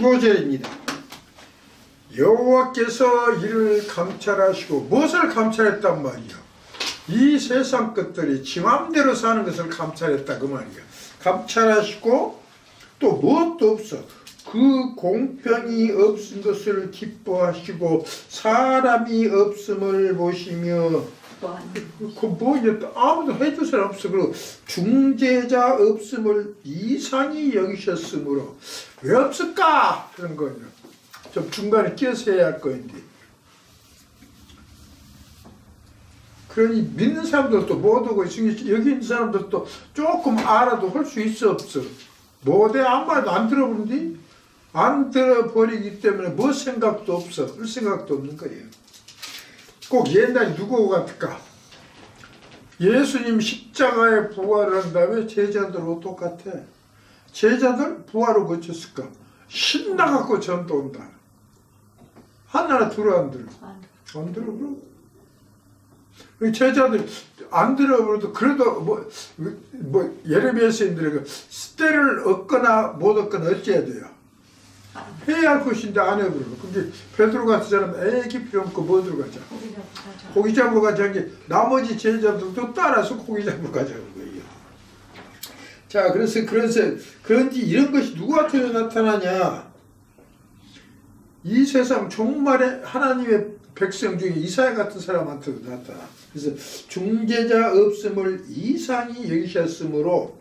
15절입니다. 여호와께서 이를 감찰하시고 무엇을 감찰했단 말이야? 이 세상 것들이 지 맘대로 사는 것을 감찰했다 그 말이야. 감찰하시고 또 무엇도 없어. 그 공평이 없은 것을 기뻐하시고 사람이 없음을 보시며 아무도 해줄 사람 없어. 그리고 중재자 없음을 이상히 여기셨으므로 왜 없을까? 그런 거예요. 좀 중간에 끼어서 해야 할 거인데. 그러니 믿는 사람들도 못 오고 여기 있는 사람들도 조금 알아도 할 수 있어 없어? 못해 안 말도 안 들어보는데 안 들어버리기 때문에 뭐 생각도 없어. 할 생각도 없는 거예요. 꼭 옛날에 누구 같을까? 예수님 십자가에 부활을 한 다음에 제자들하고 똑같아. 제자들 부활을 거쳤을까? 신나갖고 전도 온다. 하나 들어 안 들어? 안 들어. 제자들 안 들어버려도 그래도 뭐 예레미야서인들의 때를 얻거나 못 얻거나 어찌해야 돼요? 해야 할 것인데 안 해버리고. 근데 베드로 같은 사람 애기 필요 없고 뭐 들어가자? 고기 잡으러 가자는 게 나머지 제자들도 따라서 고기 잡으러 가자는 거예요. 자, 그런지 이런 것이 누구한테 나타나냐? 이 세상 종말에 하나님의 백성 중에 이사야 같은 사람한테도 나타나. 그래서 중재자 없음을 이상히 여기셨으므로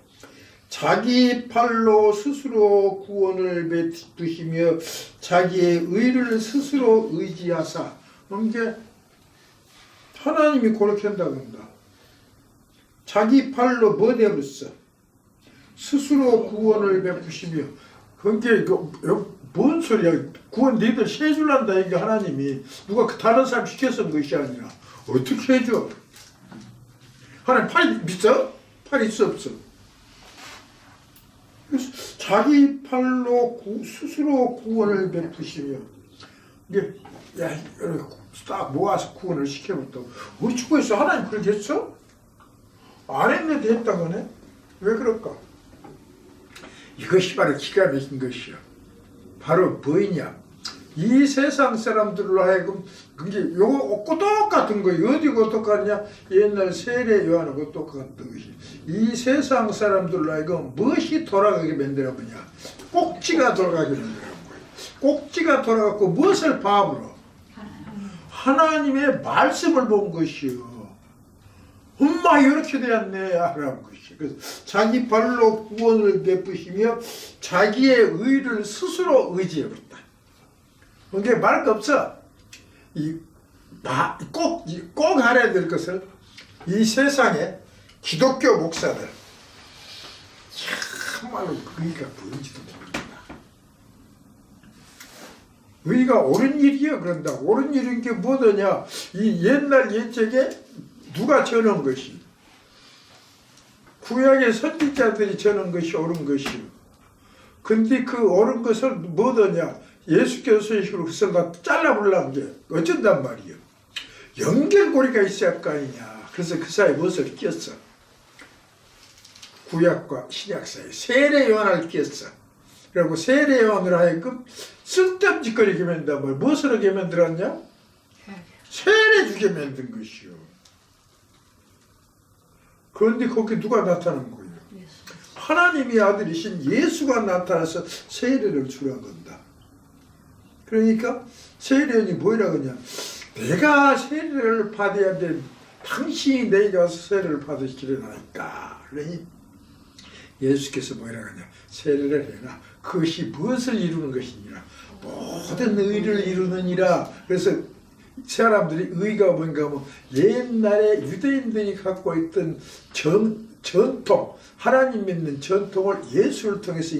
자기 팔로 스스로 구원을 베푸시며 자기의 의를 스스로 의지하사. 그게 하나님이 그렇게 한다고 한다. 자기 팔로 뭐 되었어? 스스로 구원을 베푸시며. 그게 뭔 소리야? 구원 너희들 해줄란다 이게 하나님이. 누가 다른 사람 시켜서 한 것이 아니라 어떻게 해줘? 하나님 팔 있어? 팔 있어 없어? 자기 팔로 스스로 구원을 베푸시며 이게 딱 모아서 구원을 시켜봤다고. 우리 축구에서 하나님 그렇게 했어? 안 했는데 했다고 하네? 왜 그럴까? 이것이 바로 기가 막힌 것이야. 바로 뭐이냐? 이 세상 사람들로 하여금 그게 요거 똑같은 거예요. 어디가 똑같냐? 옛날 세례 요한하고 똑같은 것이. 이 세상 사람들로 하여금 무엇이 돌아가게 만들어보냐? 꼭지가 돌아가게 만들어본 거예요. 꼭지가 돌아가고 무엇을 밥으로? 하나님의 말씀을 본 것이요. 엄마 이렇게 되었네 하라는 것이. 그래서 자기 발로 구원을 베푸시며 자기의 의를 스스로 의지해버렸다. 그게 말할 거 없어. 꼭 알아야 될 것을 이 세상에 기독교 목사들 참말로 의의가 뭔지도 모릅니다. 의의가 옳은 일이요 그런다. 옳은 일인 게 뭐더냐? 이 옛날 옛적에 누가 전한 것이? 구약의 선지자들이 전한 것이 옳은 것이요. 근데 그 옳은 것을 뭐더냐? 예수께서 식으로 그것을 다 잘라보려는 게 어쩐단 말이에요. 연결고리가 있어야 할 거 아니냐. 그래서 그 사이에 무엇을 끼었어? 구약과 신약 사이에 세례 요한을 끼었어. 그리고 세례 요한으로 하여금 쓸데없는 짓거리게 만든단 말이야. 무엇을 하게 만들었냐? 세례 주게 만든 것이요. 그런데 거기 누가 나타난 거예요? 하나님의 아들이신 예수가 나타나서 세례를 주라 건다. 그러니까 세례원이 뭐라 그러냐? 내가 세례를 받아야 돼. 당신이 내게 와서 세례를 받으시려나니까. 그러니 예수께서 뭐라 그러냐? 세례를 해라. 그것이 무엇을 이루는 것이니라? 모든 의를 이루느니라. 그래서 사람들이 의가 뭔가 하면 옛날에 유대인들이 갖고 있던 전통, 하나님 믿는 전통을 예수를 통해서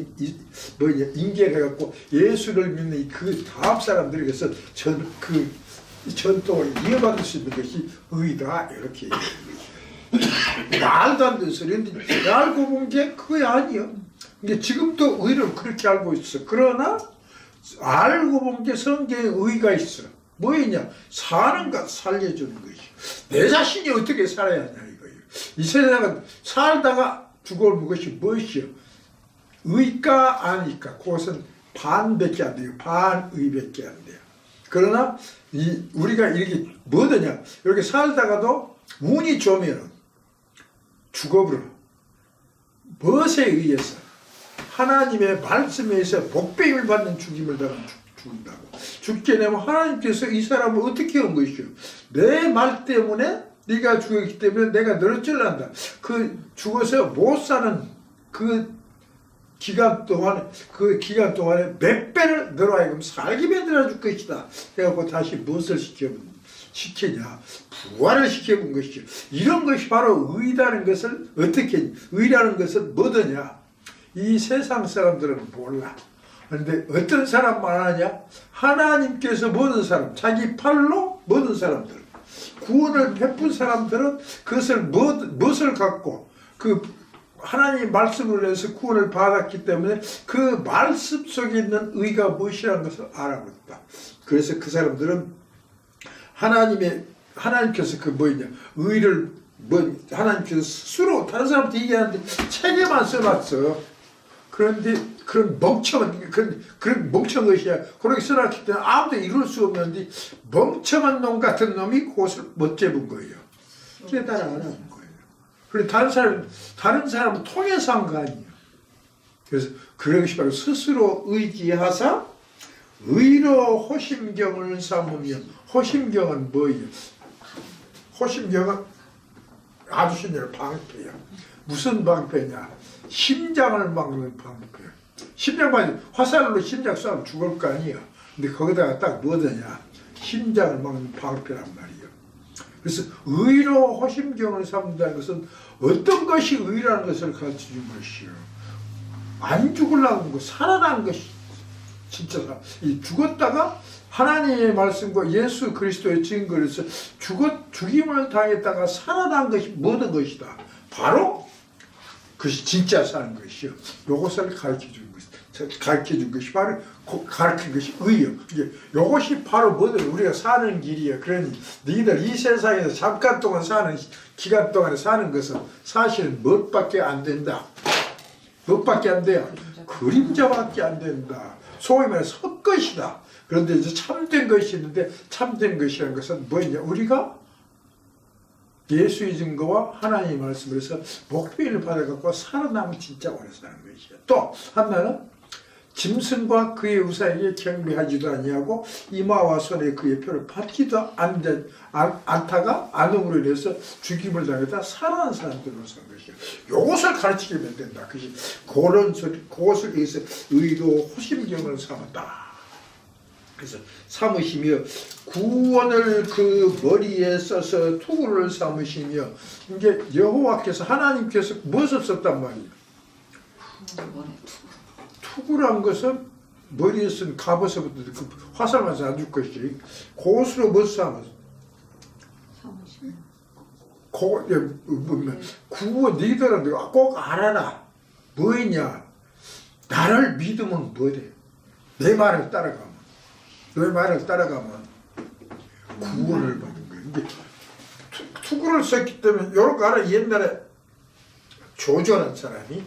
인계를 해갖고 예수를 믿는 그 다음 사람들에게서 그 전통을 이어받을 수 있는 것이 의다. 이렇게 말도 안 되는 소리인데 알고 본 게 그게 아니에요. 근데 지금도 의를 그렇게 알고 있어. 그러나 알고 본 게 성경에 의가 있어. 뭐이냐? 사는 것 살려주는 것이. 내 자신이 어떻게 살아야 하냐 이거예요. 이 세상은 살다가 죽어올 것이 무엇이요? 의가 아니까 그것은 반밖에 안 돼요. 반의밖에 안 돼요. 그러나 우리가 이렇게 뭐더냐, 이렇게 살다가도 운이 좋으면 죽어버려. 무엇에 의해서? 하나님의 말씀에 의해서 복병을 받는 죽임을 당한 죽는다고. 죽게 되면 하나님께서 이 사람을 어떻게 한 것이요? 내 말 때문에 네가 죽었기 때문에 내가 너를 찔난다. 그 죽어서 못 사는 그 기간 동안에 몇 배를 너로 하여금 살게 만들어 줄 것이다. 그래갖고 다시 무엇을 시키냐? 부활을 시켜본 것이죠. 이런 것이 바로 의라는 것을 어떻게, 의라는 것은 뭐더냐? 이 세상 사람들은 몰라. 그런데 어떤 사람만 하냐? 하나님께서 모든 사람, 자기 팔로 모든 사람들, 구원을 베푼 사람들은 그것을 무엇을 갖고 그 하나님의 말씀으로 해서 구원을 받았기 때문에 그 말씀 속에 있는 의가 무엇이라는 것을 알아버렸다. 그래서 그 사람들은 하나님께서 그 뭐냐, 의를 하나님께서 스스로 다른 사람한테 얘기하는데 책에만 써놨어. 그런데 그런 멍청한 것이야. 그렇게 써놨기 때문에 아무도 이룰 수 없는데 멍청한 놈 같은 놈이 그것을 못 잡은 거예요. 깨달아 안 하는 거예요. 그리고 다른 사람을 통해서 한 거 아니에요. 그래서 그런 것이 바로 스스로 의지하사 의로 호심경을 삼으면, 호심경은 뭐예요? 호심경은 아주 신기한 방패야. 무슨 방패냐? 심장을 막는 방패야. 심장만 화살로 심장 쏴면 죽을 거 아니야. 근데 거기다가 딱 뭐더냐? 심장을 막는 방패란 말이에요. 그래서 의로 호심경을 삼는다는 것은 어떤 것이 의라는 것을 가르쳐준 것이요. 안 죽으려는 거, 살아나는 것이 진짜 죽었다가 하나님의 말씀과 예수 그리스도의 증거를 해서 죽임을 당했다가 살아난 것이 모든 것이다. 바로 그것이 진짜 사는 것이요. 요것을 가르쳐준 것이 바로 가르친 것이 의요. 요것이 바로 뭐든 우리가 사는 길이에요. 그러니 너희들 이 세상에서 잠깐 동안 사는 기간 동안에 사는 것은 사실은 무엇밖에 안 된다. 무엇밖에 안 돼요? 그림자밖에 안 된다. 소위 말해서 헛것이다. 그런데 이제 참된 것이 있는데, 참된 것이라는 것은 뭐냐? 우리가 예수의 증거와 하나님의 말씀을 해서 복비를 받아갖고 살아남은 진짜 오래 사는 것이야. 또 하나는 짐승과 그의 우사에게 경배하지도 아니하고 이마와 손에 그의 표를 받지도 않다가 안음으로 인해서 죽임을 당했다 살아난 사람들로 산 것이야. 이것을 가르치면 된다. 그것이 그것을 위해서 의로 호심경을 삼았다. 그래서 삼으시며 구원을 그 머리에 써서 투구를 삼으시며, 이제 여호와께서 하나님께서 무엇을 썼단 말이에요? 투구란 것은 머리에 쓴 갑옷에부터 그 화살만 안 줄 것이지. 그것으로 뭐 삼았어? 구원 너희들은 꼭 알아라. 뭐냐? 나를 믿으면 뭐래? 내 말을 따라가면. 너의 말을 따라가면 구원을 받는 거예요. 근데 투구를 썼기 때문에 요렇게 알아. 옛날에 조조란 사람이,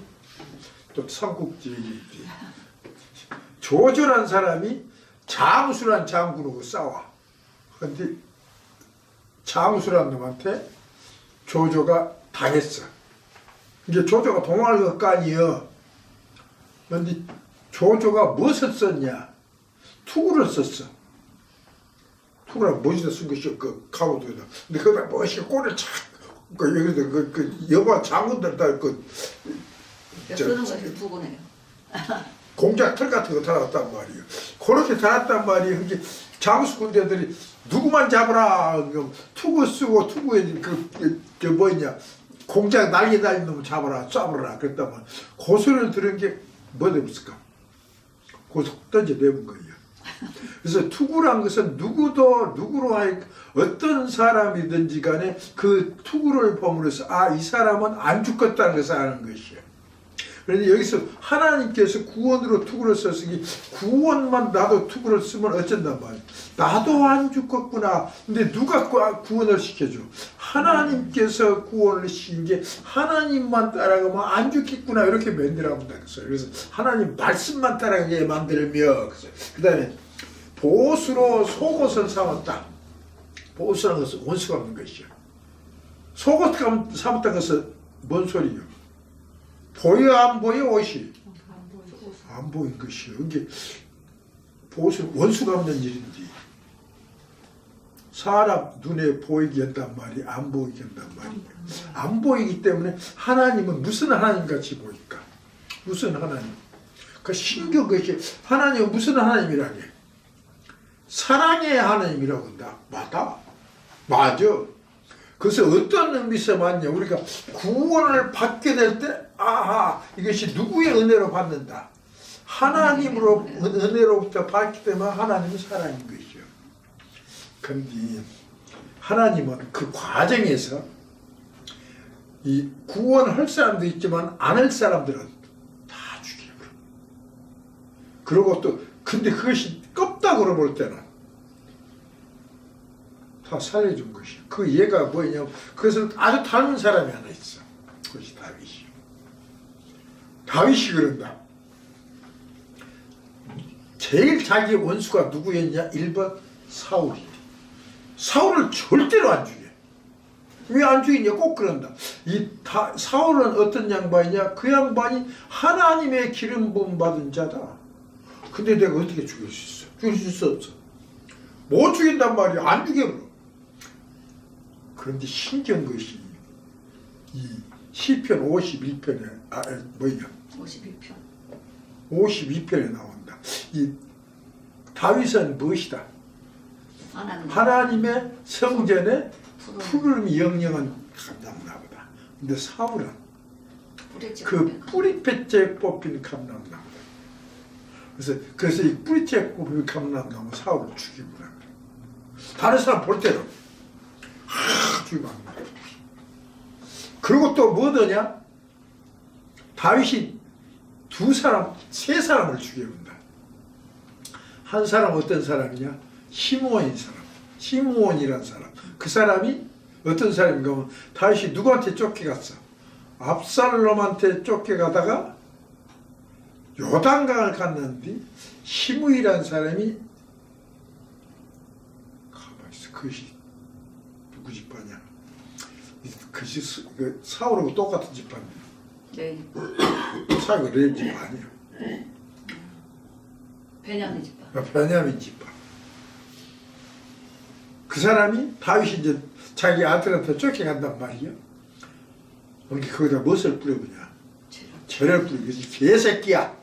또 삼국지에 있지, 조조란 사람이 장수란 장군하고 싸워. 근데 장수란 놈한테 조조가 당했어. 이제 조조가 도망을 갈 거 아니에요. 근데 조조가 무엇을 썼냐? 투구를 썼어. 투구랑 멋있다 쓴 것이 그 가오도에다. 근데 거기다 멋있게 꼬리를 착, 여기서 그 여과 장군들 다 쓰는 것이 투구네요. 공작 털 같은 거 달았단 말이에요. 그렇게 달았단 말이에요. 이제 장수 군대들이 누구만 잡아라. 투구 쓰고 투구에 저 뭐냐 공작 날개 달린 놈 잡아라, 쏴버라. 그랬다면 고소를 들은 게 뭐 되었을까? 고소 던져내본 거예요. 그래서 투구란 것은 누구로 하여 어떤 사람이든지 간에 그 투구를 범으로써 이 사람은 안 죽겠다는 것을 아는 것이에요. 그런데 여기서 하나님께서 구원으로 투구를 썼으니 구원만 나도 투구를 쓰면 어쩐단 말이에요. 나도 안 죽겠구나. 근데 누가 구원을 시켜줘? 하나님께서 구원을 시킨 게 하나님만 따라가면 안 죽겠구나 이렇게 만들어본다. 그래서 하나님 말씀만 따라가게 만들며 그 다음에 보수로 속옷을 삼았다. 보수라는 것은 원수가 없는 것이요. 속옷 삼았다는 것은 뭔 소리요? 보여 안 보여 옷이? 안 보인 것이요. 이게 보수 원수가 없는 일인지 사람 눈에 보이게 한단 말이 안 보이게 한단 말이에요. 안 보이기 때문에 하나님은 무슨 하나님 같이 보일까? 무슨 하나님? 그 신기한 것이 하나님은 무슨 하나님이라니? 사랑의 하나님이라고 한다. 맞아. 그래서 어떤 의미에서 맞냐? 우리가 구원을 받게 될 때 아하 이것이 누구의 은혜로 받는다. 하나님으로 은혜로부터 받기 때문에 하나님은 사랑인 것이죠. 그런데 하나님은 그 과정에서 이 구원할 사람도 있지만 안 할 사람들은 다 죽여버려. 그리고 또 근데 그것이 껍닥으로 볼 때는 다 살려준 것이야. 그 얘가 뭐냐면 그것을 아주 닮은 사람이 하나 있어. 그것이 다윗이요. 다윗이 그런다. 제일 자기 원수가 누구였냐? 1번 사울이. 사울을 절대로 안 죽여. 왜 안 죽이냐? 꼭 그런다. 사울은 어떤 양반이냐? 그 양반이 하나님의 기름 부음 받은 자다. 근데 내가 어떻게 죽일 수 있어? 죽일 수 없어. 못 죽인단 말이야. 안 죽여버려. 그런데 신기한 것이 이 시편 51편에 뭐냐? 52편에 나온다. 이 다윗은 무엇이다? 하나님의 성전에 푸르름이 영영한 감람나무다. 근데 사울은 그 뿌리째 뽑힌 감람나무다. 그래서 이 뿌리째 뽑힌 감람나무 사울을 죽이구나. 다른 사람 볼 때는 죽이면 안 돼. 그리고 또 뭐더냐? 다윗이 세 사람을 죽여본다. 한 사람 어떤 사람이냐? 시므온인 사람. 시므온이라는 사람. 그 사람이 어떤 사람인가 하면 다윗이 누구한테 쫓겨갔어? 압살롬한테 쫓겨가다가 요단강을 갔는데 시므이라는 사람이 가만히 있어. 그것이 누구 집안이야? 그것이 사울하고 똑같은 집안이야. 네. 사울이 레일 집 아니야. 베냐민 집안. 베냐민 집안. 그 사람이 다윗이 이제 자기 아들한테 쫓겨간단 말이야. 그러니까 거기다 무엇을 뿌려보냐? 죄를 뿌리고 개새끼야.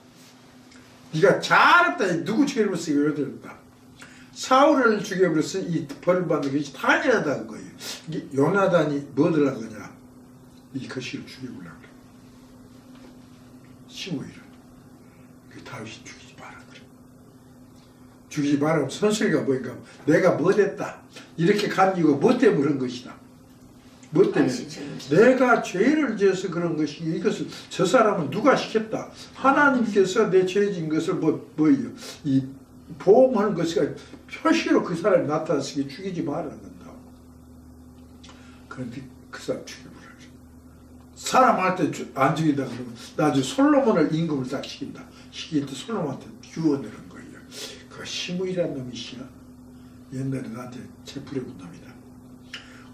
네가 잘했다. 누구 죽여버렸어? 이러더랬다. 사울을 죽여버렸어. 이 벌을 받는 것이 당연하다는 거예요. 이게 요나단이 뭐를 한 거냐? 이 거시를 죽여보려고 그래. 시므이를. 그 다윗이 죽이지 마라 그래. 죽이지 말라고 선수리가 뭐인가? 내가 뭐 됐다. 이렇게 간 이유가 뭐 때문에 그런 것이다. 뭐 때문에? 내가 죄를 지어서 그런 것이 이것을 저 사람은 누가 시켰다. 하나님께서 내 죄진 것을 뭐예요? 이 보험하는 것이 표시로 그 사람이 나타나서 죽이지 말아야 된다. 그런데 그 사람 죽여버려. 사람한테 안 죽인다 그러면 나중에 솔로몬을 임금을 딱 시킨다. 시킬 때 솔로몬한테 유언을 한 거예요. 그 시므이라는 놈이시야. 옛날에 나한테 체풀해본 놈이다.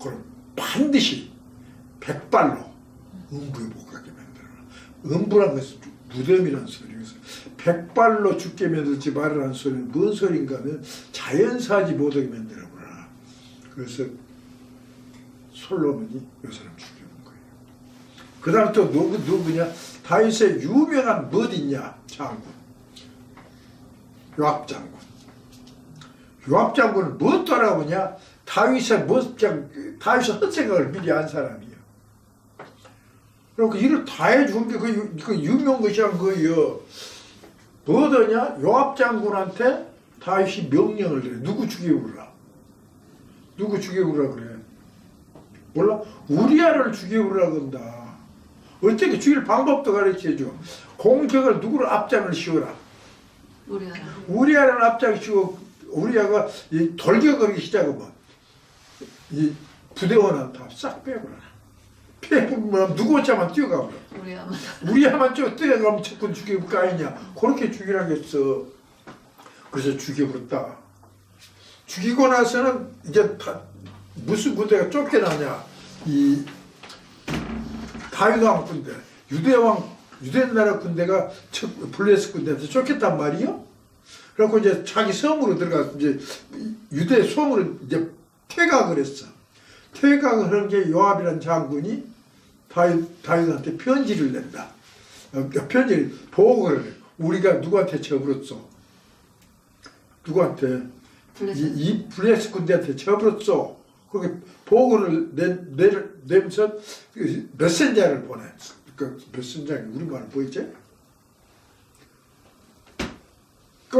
그럼 반드시 100발로 음부에 못 가게 만들어라. 음부란 것은 무덤이라는 소리여서 100발로 죽게 만들지 말라는 소리는 뭔 소린가 하면 자연사하지 못하게 만들어보라. 그래서 솔로몬이 이 사람 죽여놓은 거예요. 그 다음 또 누구냐? 다윗의 유명한 뭣 있냐? 장군. 요압 장군. 요압 장군은 뭐 따라오냐? 다윗의 헛생각을 미리 한 사람이에요. 그리고 일을 다 해준 게 그 유명한 것이 한 거예요. 뭐더냐? 요압 장군한테 다윗이 명령을 해. 누구 죽여오라. 누구 죽여오라 그래. 몰라? 우리아를 죽여오라 건다. 어떻게 죽일 방법도 가르쳐줘. 공격을 누구를 앞장을 씌워라. 우리아를 앞장 씌워 우리야가 이 돌격거리기 시작하면 이 부대원은 다 싹 빼버려. 빼버리면 누구 어쩌면 뛰어가버려. 우리야만 저 뛰어가면 적군 죽이고 까이냐. 그렇게 죽이라겠어. 그래서 죽여버렸다. 죽이고 나서는 이제 다 무슨 군대가 쫓겨나냐. 이 다윗왕 군대, 유대나라 군대가 블레셋 군대한테 쫓겼단 말이요. 그래갖고 이제 자기 섬으로 들어가서 이제 유대 섬으로 이제 퇴각을 했어. 퇴각을 하는 게 요압이라는 장군이 다윗한테 편지를 낸다. 편지를 보고를 해. 우리가 누구한테 쳐버렸어? 누구한테? 이 블레셋 군대한테 쳐버렸어. 그렇게 보고를 내면서 메신저를 보냈어. 그 메신저가 우리말로 보이지? 그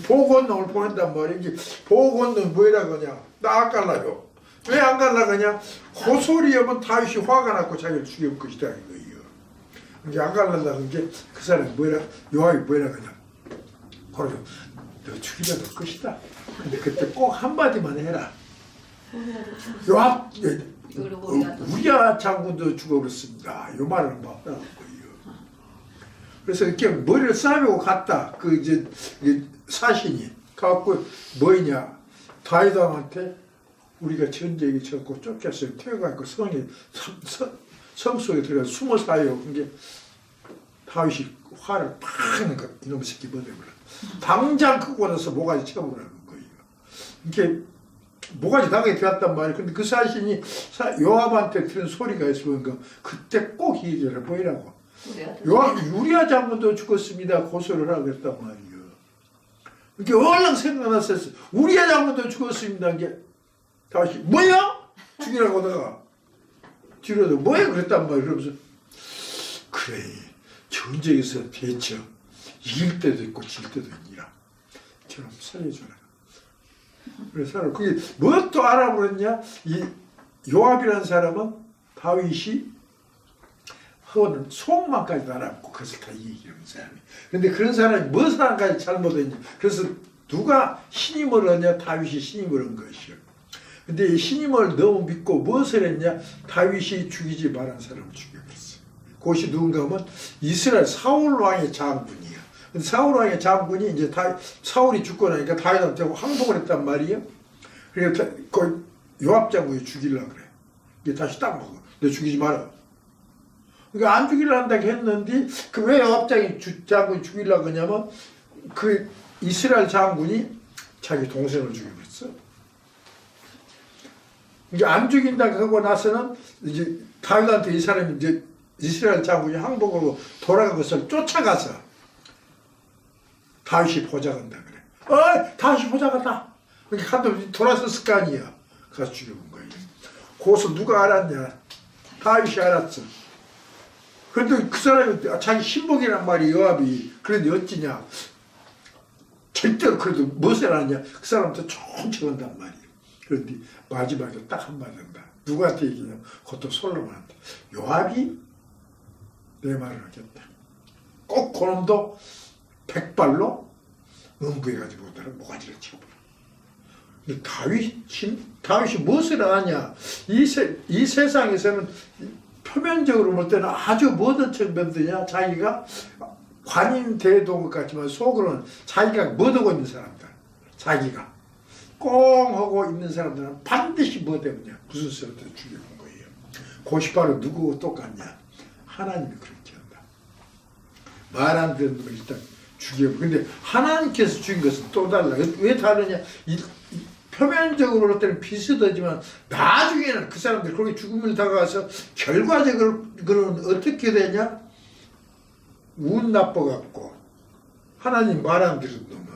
보고문을 보낸단 말이지. 보고문은 뭐라 그러냐? 나 안 갈라요. 왜 안 갈라 그러냐? 호소리 하면 다윗이 화가 났고 자기를 죽일 것이다 이거예요. 이제 안 갈란다는 게 그 사람이 뭐라 요압이 뭐라 그러냐? 그러죠. 너 죽이려고 할 것이다. 근데 그때 꼭 한마디만 해라. 요압, 우리야 장군도 죽어버렸습니다. 요 말을 막 하는 거예요. 그래서 이렇게 머리를 싸매고 갔다. 그 이제 사신이 가갖고 뭐냐? 다윗 왕한테 우리가 전쟁에 졌고 쫓겼어요. 퇴가고 성 속에 들어가서 숨어 사요. 그게 다윗이 화를 팍 하는 거. 이놈의 새끼 뭐내버려. 당장 끄고 나서 모가지 쳐버리는 거예요. 이렇게 모가지 나가게 되었단 말이에요. 근데 그 사신이 요압한테 들은 소리가 있으니까 그때 꼭 이 얘기를 보이라고. 유리아 장군도 죽었습니다. 고소를 하고 했단 말이에요. 이렇게 얼른 생각났어요. 우리아 장군도 죽었습니다. 이게 다시 뭐야? 죽이라고 내가 뒤로도 뭐야? 그랬단 말이에요. 그러면서 그래 전쟁에서 대처 이길 때도 있고 질 때도 있니라. 저놈 살려줘라. 그래서 그게 뭣도 알아버렸냐? 이 요압이라는 사람은 다윗이 허는 속만까지도 알아보고 그것을 다 얘기하는 사람이. 근데 그런 사람이 무엇을 한 가지 잘못했냐? 그래서 누가 신임을 얻냐? 다윗이 신임을 얻은 것이요. 근데 이 신임을 너무 믿고 무엇을 했냐? 다윗이 죽이지 말한 사람을 죽여버렸어. 그것이 누군가 하면 이스라엘 사울 왕의 장군이에요. 근데 사울 왕의 장군이 이제 사울이 죽고 나니까 다윗한테 항복을 했단 말이에요. 그래서 그 요압 장군이 죽이려고 그래. 이게 다시 딱 먹어. 너 죽이지 마라. 그러니까 안 죽이려 한다고 했는데 그 왜 요압 장군이 죽이려고 하냐면 그 이스라엘 장군이 자기 동생을 죽여버렸어. 그러니까 안 죽인다고 하고 나서는 이제 다윗한테 이 사람이 이제 이스라엘 장군이 항복하고 돌아간 것을 쫓아가서 다윗이 보좌간다 그래. 다윗이 보좌간다. 그러니까 한번 돌아섰을 거 아니야. 가서 죽여본 거예요. 거기서 누가 알았냐? 다윗이 알았어. 그런데 그 사람이 자기 신복이란 말이 요압이. 그런데 어찌냐? 절대로 그래도 무엇을 하냐? 그 사람한테 천천히 한단 말이에요. 그런데 마지막에 딱 한마디 한다. 누구한테 얘기냐면 그것도 솔로몬한테. 요압이 내 말을 하겠다. 꼭 그놈도 백발로 응부해가지고 오더라. 모가지를 쳐버려. 다윗이 무엇을 하냐? 이 세상에서는 표면적으로 볼 때는 아주 뭐든 척면드냐? 자기가 관인 대도 것 같지만 속으로는 자기가 뭐하고 있는 사람들. 자기가 꽁 하고 있는 사람들은 반드시 뭐 때문이냐? 무슨 소리도 죽여본 거예요. 그것이 바로 누구와 똑같냐? 하나님이 그렇게 한다. 말 안 듣는 걸 일단 죽여버려. 근데 하나님께서 죽인 것은 또 달라. 왜 다르냐? 표면적으로 볼 때는 비슷하지만 나중에는 그 사람들이 그렇게 죽음을 다가가서 결과적으로는 어떻게 되냐? 운 나빠갖고 하나님 말 안 듣는 놈은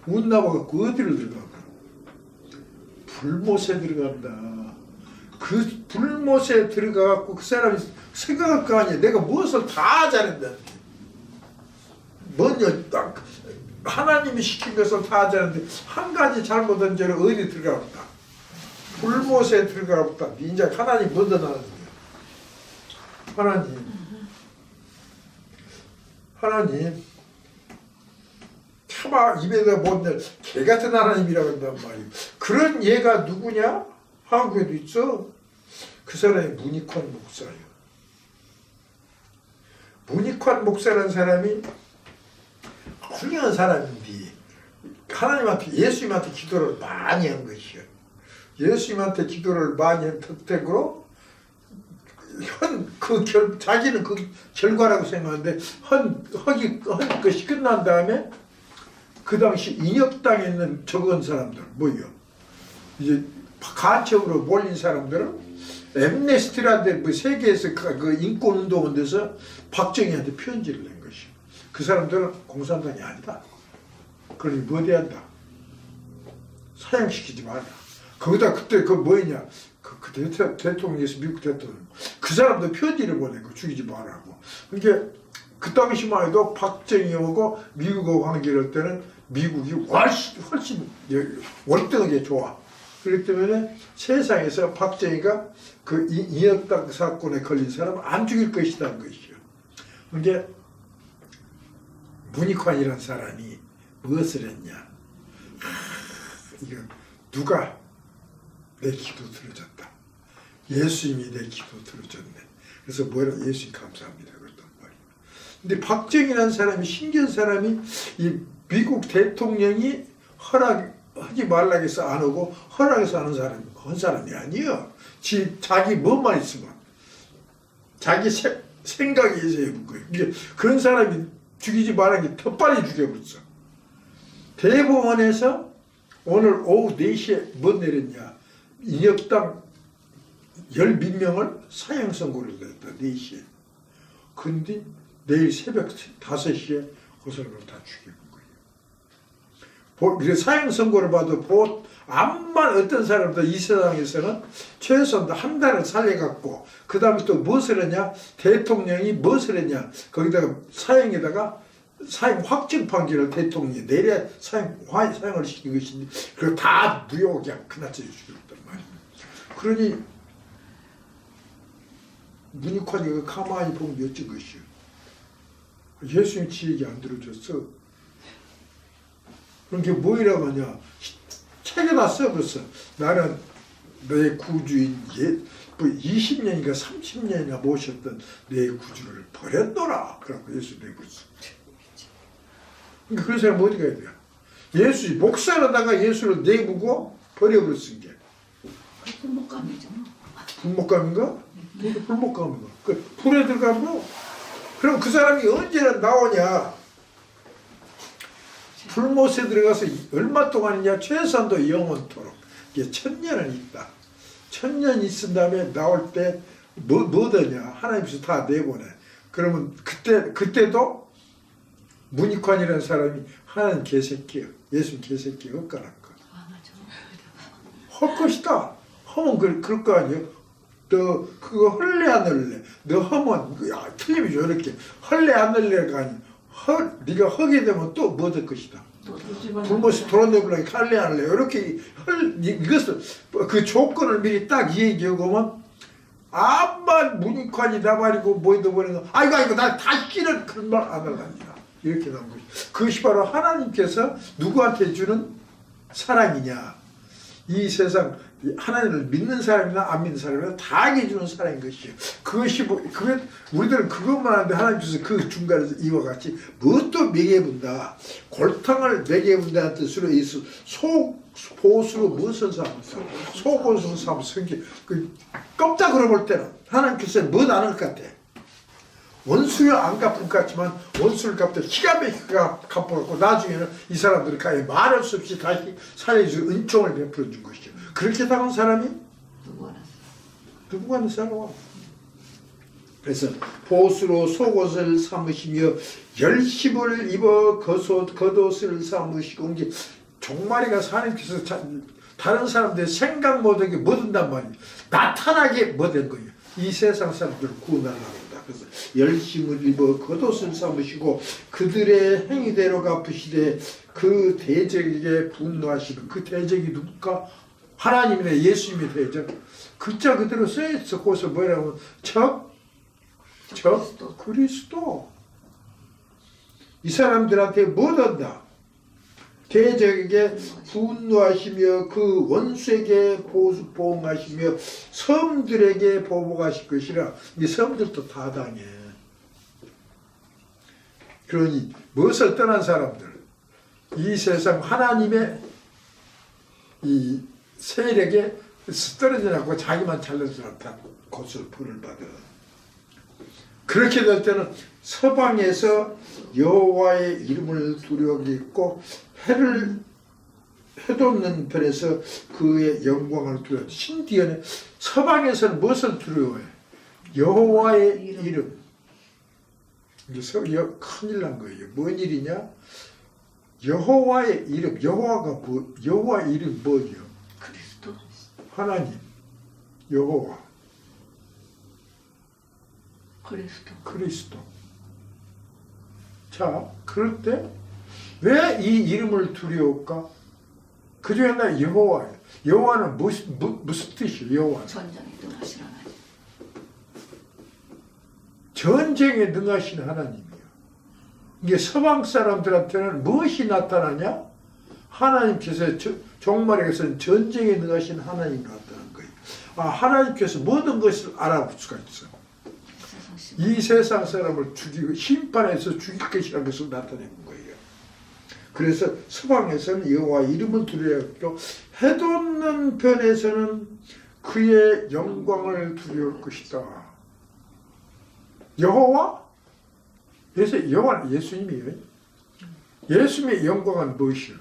운 나빠갖고 어디를 들어가고 불못에 들어간다. 그 불못에 들어가갖고 그 사람이 생각할 거 아니야. 내가 무엇을 다 잘한다. 먼저 딱 하나님이 시킨 것을 다 잘하는데 한 가지 잘못한 죄를 어디 들어가봤다. 불못에 들어가봤다. 이제 하나님 먼저 나는 거야. 하나님 차마 입에다 못 낼 개같은 하나님이라고 한단 말이에요. 그런 얘가 누구냐? 한국에도 있어. 그 사람이 문익환 목사예요. 문익환 목사라는 사람이 훌륭한 사람인데 하나님한테 예수님한테 기도를 많이 한 것이요. 예수님한테 기도를 많이 한 덕택으로 자기는 그 결과라고 생각하는데 헌 것이 끝난 다음에 그 당시 인혁당에 있는 적은 사람들 뭐예요? 이제 간첩으로 몰린 사람들은 엠네스티라는데 뭐 세계에서 그 인권 운동을 돼서 박정희한테 편지를 낸 것이요. 그 사람들은 공산당이 아니다. 그러니 뭐 돼야 한다. 사형시키지 마라. 거기다 그때 그 뭐였냐? 그 대통령에서 미국 대통령 그 사람도 편지를 보내고 죽이지 말라고. 그러니까 그 당시만 해도 박정희하고 미국하고 관계를 할 때는 미국이 훨씬 월등하게 좋아. 그렇기 때문에 세상에서 박정희가 그 인혁당 사건에 걸린 사람을 안 죽일 것이라는 것이죠. 그러니까 문익환이라는 사람이 무엇을 했냐? 이거 누가 내 기도 들어줬다. 예수님이 내 기도 들어줬네. 그래서 뭐라 예수님 감사합니다. 그랬단 말이에요. 근데 박정희라는 사람이 신기한 사람이 이 미국 대통령이 허락하지 말라고 해서 안 오고 허락해서 하는 사람이 아니에요. 자기 뭐만 있으면 자기 생각에 의해서 해본 거예요. 이제 그런 사람이 죽이지 말라는 게 더 빨리 죽여버렸어. 대법원에서 오늘 오후 4시에 뭐 내렸냐? 인혁당 10몇 명을 사형 선고를 냈다. 4시에. 근데 내일 새벽 5시에 그 사람을 다 죽여본 거예요. 사형 선고를 봐도 암만 어떤 사람도 이 세상에서는 최소한 한 달을 살려갖고 그 다음에 또 무엇을 했냐? 대통령이 무엇을 했냐? 거기다가 사형에다가 사형 확정 판결을 대통령이 내려 사형을 시킨 것인데 그걸 다 무효 그냥 그나저나 죽였단 말이에요. 그러니 문익환이가 가만히 보면 어쩐 것이요. 예수님 지 얘기 안 들어줬어. 그러니까 뭐이라고 하냐. 책에다 써봤어. 나는 내 구주인 20년인가 30년이나 모셨던 내 구주를 버렸노라. 그러고 예수 내버렸어. 그러니까 그런 사람 어디 가야 돼요? 예수 목사로다가 예수를 내부고 버려버렸은 게. 불목감이잖아. 불목감인가? 불목감인가? 그 불에 들어가면 그럼 그 사람이 언제나 나오냐? 불못에 들어가서 얼마 동안이냐? 최소한도 영원토록. 이게 1000년은 있다. 1000년 있은 다음에 나올 때 뭐더냐? 하나님께서 다 내보내. 그러면 그때도 문익환이라는 사람이 하나님 개새끼야. 예수님 개새끼야. 헛가락 거. 헛것이다. 하면 그럴 거 아니에요? 너 그거 헐래 안 헐래? 너 하면 틀림이죠. 이렇게 헐래 안 헐래가 아니 네가 하게 되면 또 뭐 될 것이다. 불못이 돌아내보려고 할래 안 할래? 이렇게 이것을 그 조건을 미리 딱 얘기하고만 암만 문익환이 나발이고 뭐이도 보는 거 아이고 나 다시는 그런 말 안 할랍니다. 이렇게 나온 것이. 그것이 바로 하나님께서 누구한테 주는 사랑이냐. 이 세상 하나님을 믿는 사람이나 안 믿는 사람이나 다에게 주는 사랑인 것이요. 우리들은 그것만 하는데 하나님께서 그 중간에서 이와 같이 무엇도 매개분다. 골탕을 매개분다는 뜻으로 예수 보수로 무엇을 삼았어? 속옷으로 삼았어. 껍데기로 볼 때는 하나님께서 뭐 나눌 것 같아? 원수를 안 갚을 것 같지만 원수를 갚되 기가 막히게 갚아갖고 나중에는 이 사람들이 말할 수 없이 다시 살려주고 은총을 베풀어 준 것이죠. 그렇게 당한 사람이 누구나 살아와. 그래서 보수로 속옷을 삼으시며 열심을 입어 겉옷을 삼으시고 이제 종말이가 하나님께서 다른 사람들의 생각 못하게 묻은단 말이에요. 나타나게 묻은 거예요. 이 세상 사람들을 구원하려고 한다. 그래서 열심을 입어 겉옷을 삼으시고 그들의 행위대로 갚으시되 그 대적에게 분노하시는 그 대적이 누굴까? 하나님이네. 예수님의 대적. 글자 그대로 써있어. 거기서 뭐라고 하면 그리스도. 이 사람들한테 뭐 한다? 대적에게 분노하시며 그 원수에게 보응하시며 섬들에게 보복하실 것이라. 이 섬들도 다 당해. 그러니 무엇을 떠난 사람들, 이 세상 하나님의 이 세력에 떨어져나고 자기만 잘나서 나타난 것을 벌을 받아. 그렇게 될 때는 서방에서 여호와의 이름을 두려워하고 해를 해돋는 편에서 그의 영광을 두려워. 신디언에 서방에서는 무엇을 두려워해? 여호와의 이름. 이게 큰일 난 거예요. 뭔 일이냐? 여호와의 이름. 여호와 이름 뭐죠? 그리스도. 하나님, 여호와, 그리스도. 자, 그럴 때 왜 이 이름을 두려울까? 그 중에 하나 여호와예요. 여호와는 무슨 뜻이에요? 여호와 전쟁에 능하신 하나님. 전쟁에 능하신 하나님이에요. 이게 서방 사람들한테는 무엇이 나타나냐? 하나님께서 종말에서는 전쟁에 능하신 하나님이 나타난 거예요. 하나님께서 모든 것을 알아볼 수가 있어. 이 세상 사람을 죽이고 심판해서 죽일 것이라는 것을 나타낸 거예요. 그래서 서방에서는 여호와 이름을 두려워하고 해돋는 편에서는 그의 영광을 두려울 것이다. 여호와? 그래서 여호와는 예수님이에요. 예수님의 영광은 무엇이요?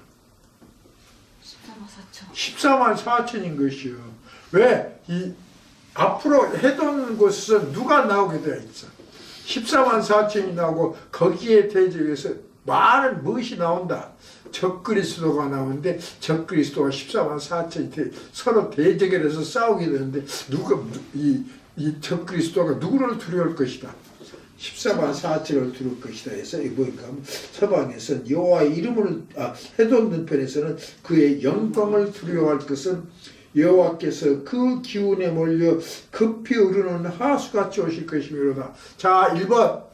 14만 4천인 것이요. 왜? 앞으로 해돋는 곳에서 누가 나오게 되어 있어? 14만 4천이 나오고 거기에 대적해서 많은 무엇이 나온다. 적그리스도가 나오는데 적그리스도가 14만 4천이 서로 대적을 해서 싸우게 되는데 이 적그리스도가 누구를 두려울 것이다. 14만 4천을 두려울 것이다 해서 이게 뭐니까 서방에서는 여호와의 이름을 해돋는 편에서는 그의 영광을 두려워할 것은 여호와께서 그 기운에 몰려 급히 흐르는 하수같이 오실 것이미로다. 자, 1번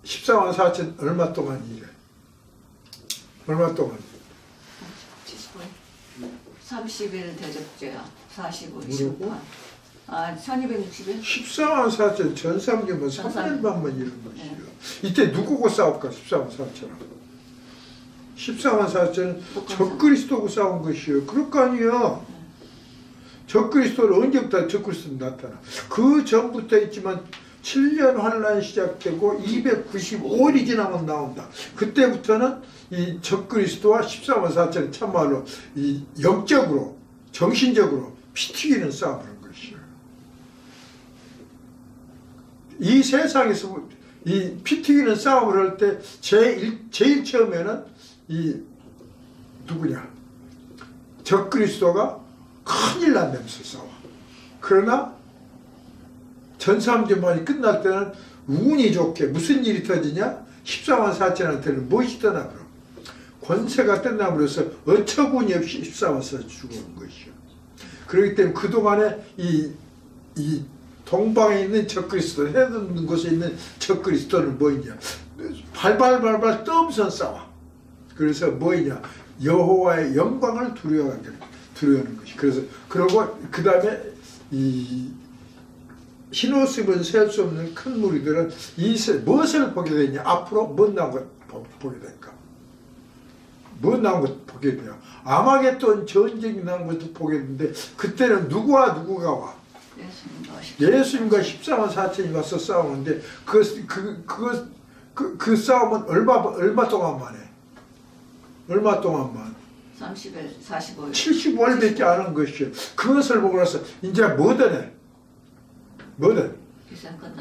14만 4천 얼마 동안이래? 얼마 동안? 30일 대접죄야. 45일 심판. 1260일? 14만 4천 전삼기면 3년 반만 이런 것이요. 이때 누구고 싸울까? 14만 4천은 14만 4천은 적그리스도하고 싸운 것이요. 그럴 거 아니에요. 적그리스도는 언제부터 적그리스도 나타나? 그 전부터 있지만 7년 환란이 시작되고 295일이 지나면 나온다. 그때부터는 이 적그리스도와 14만 4천은 참말로 이 영적으로 정신적으로 피 튀기는 싸움을 한 것이요. 이 세상에서 이 피 튀기는 싸움을 할 때 제일 처음에는 이 누구냐? 적그리스도가 큰일 난다면서 싸워. 그러나 전삼전만이 끝날 때는 운이 좋게 무슨 일이 터지냐? 14만 4천한테는 무엇이 떠나 그럼? 권세가 떠나버려서 어처구니 없이 14만 4천 죽어온 것이요. 그렇기 때문에 그동안에 이 동방에 있는 적그리스도, 해돋는 곳에 있는 적그리스도는 뭐냐? 발발발발 떠면서 싸워. 그래서 뭐냐? 여호와의 영광을 두려워하는 것이. 그러고 그 다음에 흰옷 입은 셀 수 없는 큰 무리들은 무엇을 보게 되냐? 앞으로 뭐 나온 것 보게 될까? 뭐 나온 것 보게 돼요? 아마겟돈 전쟁이 나온 것도 보게 되는데 그때는 누구와 누구가 와? 예수님과 14만 4천이 와서 싸우는데 그 싸움은 얼마 동안만 해? 얼마 동안만? 30일, 45일. 75일밖에 안 한 것이요. 그것을 보고 나서 이제 뭐든 해? 뭐든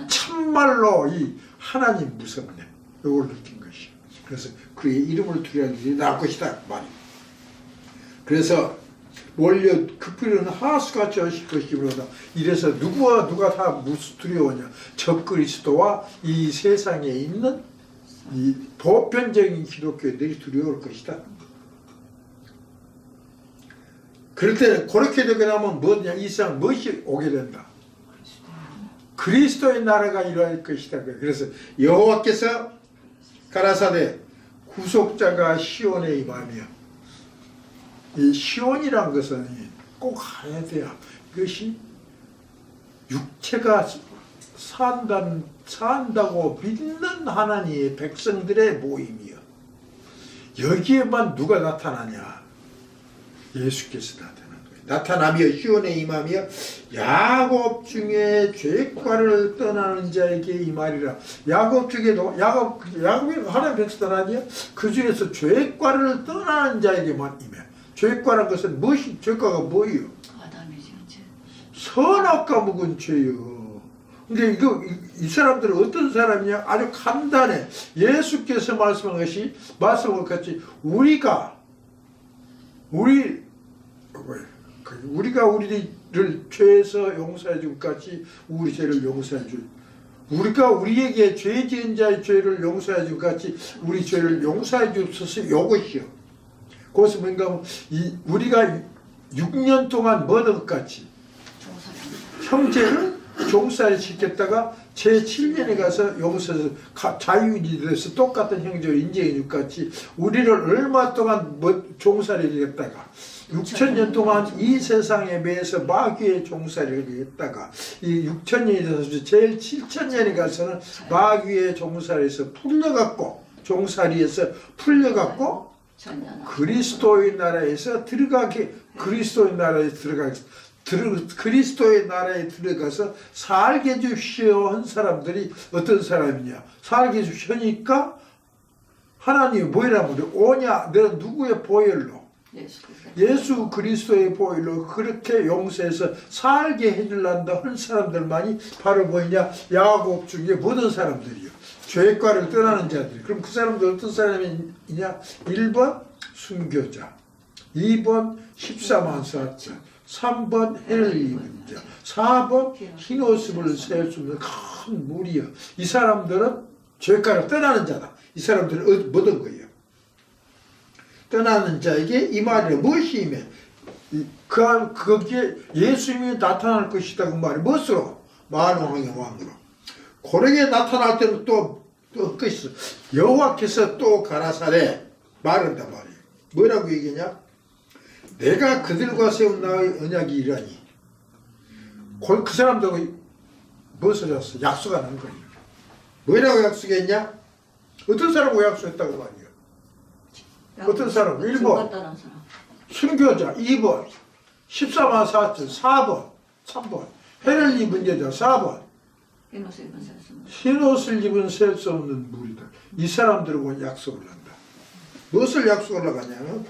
참말로 이 하나님 무섭네. 이걸 느낀 것이요. 그래서 그의 이름을 두려워하는 일이 나을 것이다 말이. 그래서 몰려 급히는 하수같이 오실 것이므로다. 이래서 누가 다 두려워하냐? 적그리스도와 이 세상에 있는 이 보편적인 기독교인들이 두려울 것이다. 그럴 때 그렇게 되게 되면 뭐냐? 이 세상 무엇이 오게 된다? 그리스도의 나라가 일어날 것이다. 그래서 여호와께서 가라사대 구속자가 시온에 임하며. 이 시온이란 것은 꼭 알아야 돼요. 이것이 육체가 산다고 믿는 하나님의 백성들의 모임이요. 여기에만 누가 나타나냐? 예수께서 나타난 거예요. 나타나며 시온에 임하며 야곱 중에 죄과를 떠나는 자에게 임하리라. 야곱 중에도 야곱이 하나님 백성 아니야? 그 중에서 죄과를 떠나는 자에게만 임해. 죄과란 것은 무엇이 죄과가 뭐예요? 아담이지 이제. 선악과 묵은 죄요. 근데 이 사람들은 어떤 사람이냐? 아주 간단해. 예수께서 말씀한 것이 우리가 우리를 죄에서 용서해 줄 같이 우리 죄를 용서해 줄. 우리가 우리에게 죄 지은 자의 죄를 용서해 줄 같이 우리 죄를 용서해 주소서. 이것이요. 그것은 뭔가 하면 우리가 6년 동안 먹은 것 같이 형제를 종살이 시켰다가 제7년에 가서 용서해서 자유인이 돼서 똑같은 형제를 인정해 줄 같이 우리를 얼마 동안 종살이를 했다가 6,000년 동안 이 세상에 매여서 마귀의 종살이를 했다가 이 6,000년이 돼서 제일 7,000년에 가서는 마귀의 종살이에서 풀려갖고 종살이에서 풀려갖고 그리스도의 나라에서 그리스도의 나라에 들어가서 살게 주시오 한 사람들이 어떤 사람이냐? 살게 주시니까 하나님이 뭐라면 오냐? 내가 누구의 보혈로? 예수 그리스도의 보혈로 그렇게 용서해서 살게 해줄란다 한 사람들만이 바로 뭐냐? 야곱 중에 모든 사람들이요. 죄과를 떠나는 자들이. 그럼 그 사람들 어떤 사람이냐? 1번 순교자, 2번 14만 사자, 3번 해를 입은 자, 4번 흰옷을 세울 수 없는 큰 무리여. 이 사람들은 죄과를 떠나는 자다. 이 사람들은 뭐든 거예요. 떠나는 자에게 이 말이 무엇이 임해? 거기에 예수님이 나타날 것이다 그 말이 무엇으로? 만왕의 왕으로. 고르게 나타날 때는 또 있어. 여호와께서 또 가라사대 말한단 말이에요. 뭐라고 얘기하냐? 내가 그들과 세운 나의 언약이 이라니. 그 사람들하고 무엇을 했어? 약속하는 거예요. 뭐라고 약속했냐? 어떤 사람하고 약속했다고 말이에요. 어떤 사람? 1번 순교자, 2번 14만 4천, 4번 3번 해를 입은 여자, 4번 흰옷을 입은 셀 수 없는 무리들. 이 사람들하고 약속을 한다. 무엇을 약속을 하냐면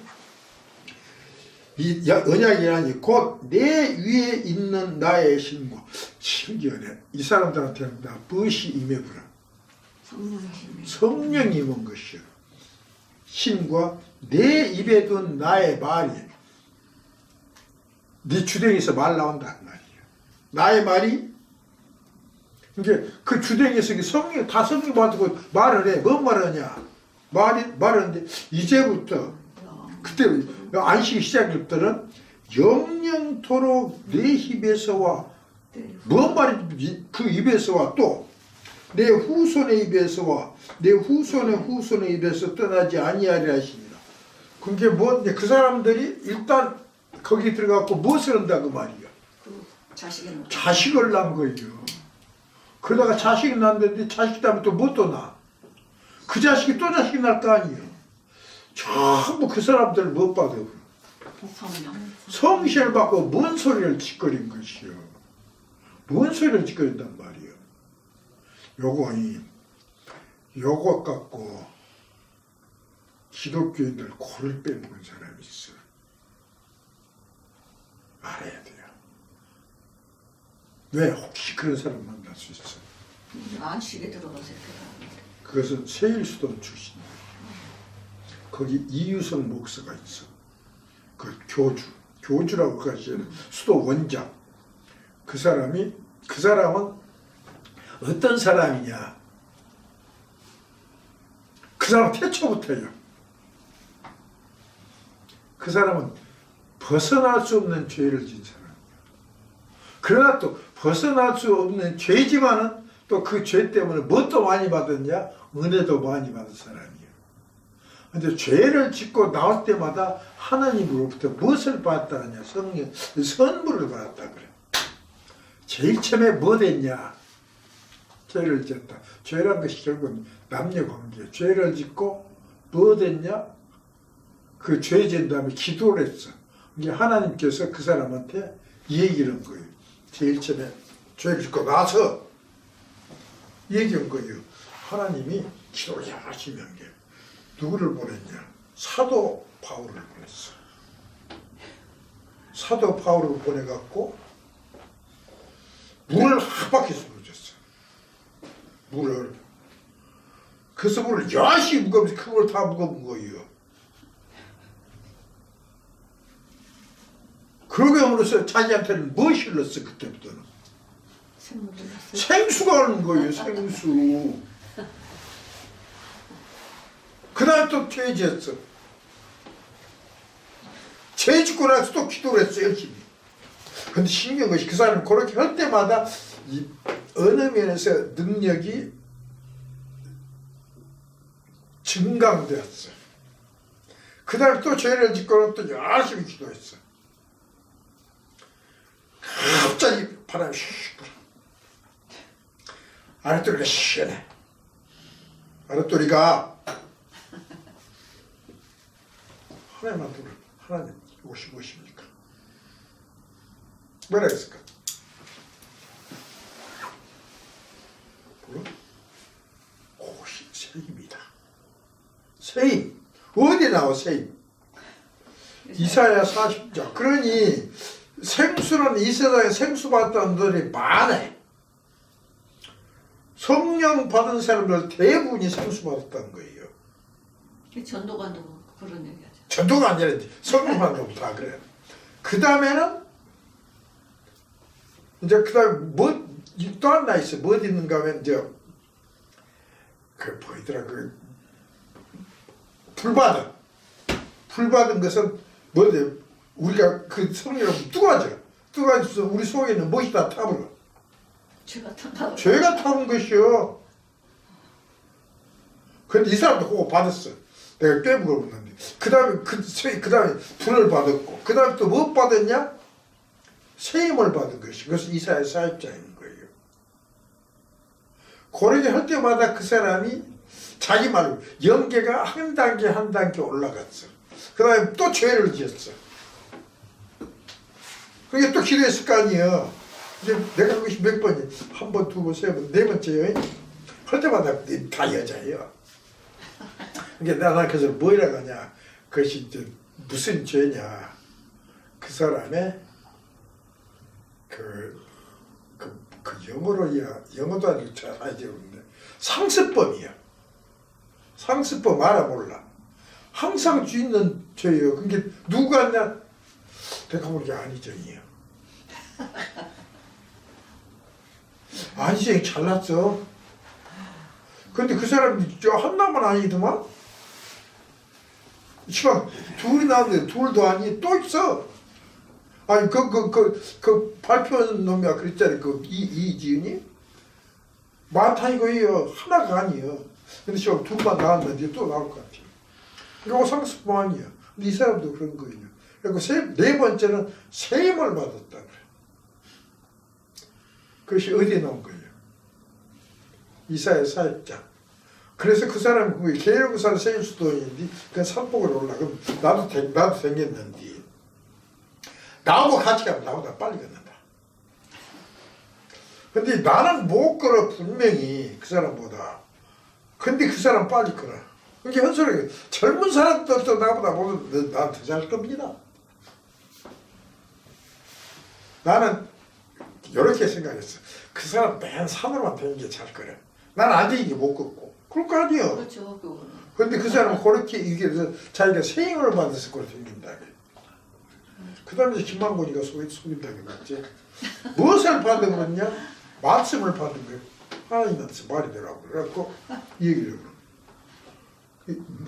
이 언약이라니 곧 내 위에 있는 나의 신과 신기하네. 이 사람들한테는 나 무엇이 임해보라. 성령이 임한 것이요. 신과 내 입에 둔 나의 말이 네 주댕이에서 말 나온다 말이에요. 나의 말이 이제 그 주댕이에서 성령 다 성령 받고 말을 해. 뭔 말을 하냐? 말하는데 이제부터 그때 안식이 시작될 때는 영영토록 내 입에서와 뭔 말인지 그 입에서와 또 내 후손의 입에서와 내 후손의 입에서 떠나지 아니하리라 하시니라. 그게 뭐 그 사람들이 일단 거기 들어가고 무엇을 한다 그 말이야. 자식을 낳은 거예요. 그러다가 자식이 낳는데 자식 낳으면 또 뭐 또 낳아. 그 자식이 또 자식이 날 거 아니에요. 전부 그 사람들을 못 받아. 성신을 받고 뭔 소리를 짓거린 것이요. 뭔 소리를 짓거린단 말이에요. 요거 갖고 기독교인들 코를 빼먹은 사람이 있어. 알아야 돼요. 왜? 혹시 그런 사람 만날 수 있어. 안식에 들어가서 그것은 세일수도 출신이에요. 거기 이유성 목사가 있어. 그 교주라고 하시는 수도 원장. 그 사람은 어떤 사람이냐? 그 사람 태초부터요. 그 사람은 벗어날 수 없는 죄를 진 사람이에요. 그러나 또 벗어날 수 없는 죄지만은 또 그 죄 때문에 뭣도 많이 받았냐? 은혜도 많이 받은 사람이에요. 근데 죄를 짓고 나올 때마다 하나님으로부터 무엇을 받았다느냐? 성령, 선물을 받았다 그래. 제일 처음에 뭐 됐냐? 죄를 짓다. 죄란 것이 결국은 남녀관계예요. 죄를 짓고 뭐 됐냐? 그 죄 지은 다음에 기도를 했어. 이게 하나님께서 그 사람한테 얘기를 한 거예요. 제일 처음에 죄를 짓고 나서 얘기한 거예요. 하나님이 기도를 열심히 한 게. 누구를 보냈냐? 사도 바울을 보냈어. 사도 바울을 보내갖고 물을 한 바퀴 쏟아줬어. 물을. 그래서 물을 열심히 무거우면서 그걸 다 무거운 거예요. 그러게 함으로써 자기한테는 뭐 실렀어 그때부터는? 생수가 하는 거예요. 생수. 그 다음 또 퇴지했어. 죄 짓고 나서 또 기도를 했어 열심히. 근데 신기한 것이 그 사람이 그렇게 할 때마다 이 어느 면에서 능력이 증강되었어. 그 다음에 또 죄를 짓고 또 열심히 기도했어. 갑자기 바람이 슉 불어. 아랫도리가 시원해. 아랫도리가 하나님만 부르. 하나님 이곳이 무엇입니까? 뭐라 했을까? 물론 그것이 세임이다. 세임. 어디 나와 세임? 이사야 40장. 그러니 생수는 이 세상에 생수 받았다는 분들이 많아. 성령 받은 사람들 대부분이 생수 받았다는 거예요. 전도관도 그런 얘기하죠. 전도가 아니라 성령 받은 것도 다 그래. 그 다음에는 이제 그 다음에 뭐 또 하나 있어. 뭐 있는가 하면 그 보이더라. 그 불받은 것은 뭐지? 우리가 그 성령을 뜨거워져 우리 속에는 무엇이 다 타버려. 죄가 타는 것이요. 근데 이 사람도 그거 받았어. 내가 꽤 물어봤는데. 그 다음에 불을 받았고, 그 다음에 또 뭐 받았냐? 세임을 받은 것이. 그것은 이사야 40장인 거예요. 그렇게 할 때마다 그 사람이 자기 말로 영계가 한 단계 한 단계 올라갔어. 그 다음에 또 죄를 지었어. 그게 또 기도했을 거 아니에요. 이제 내가 그것이 몇 번이? 한 번, 두 번, 세 번, 네 번째요. 할 때마다 다 여자예요. 그러니까 나는 그래서 뭐라고 하냐. 그것이 이제 무슨 죄냐. 그 사람의 영어도 아니고 잘 알지 모르는데 상습범이야. 상습범 알아 몰라. 항상 짓는 죄예요. 그게 누가 하냐? 내가 모르게 안희정이에요. 안희정이 잘났어. 근데 그 사람이 저 한나만 아니더만? 시방 둘이 나왔는데 둘도 아니 또 있어. 아니 그 발표한 놈이야 그랬잖아요. 그 이지은이 많다 이거예요. 하나가 아니에요. 근데 시방 둘만 나왔는데 또 나올 것 같아요. 이거 상습범 아니야. 근데 이 사람도 그런 거예요. 그리고 네 번째는 세임을 받았다 그래. 그것이 어디에 나온 거예요? 이사야 40장. 그래서 그 사람이 그게 계열구산 세임수도인데 그 산복을 올라. 그럼 나도 생겼는데 나하고 같이 가면 나보다 빨리 걷는다. 근데 나는 못 걸어 분명히 그 사람보다. 근데 그 사람 빨리 걸어. 그게 현실에 젊은 사람들도 나보다 보면 난 더 잘 겁니다. 나는 이렇게 생각했어. 그 사람 맨 산으로만 되는 게 잘 거려. 난 안되는 못 걷고. 그럴 거 아니에요. 그렇죠. 그런데 그 사람은 그렇게 이게 자기가 세임을 받았을 거로 생긴다. 그 다음에 김만곤이가 속인다게 맞지. 무엇을 받은 거냐? 말씀을 받은 거예요. 하나님한테 말이 되라고. 그래갖고 이 얘기를 해요.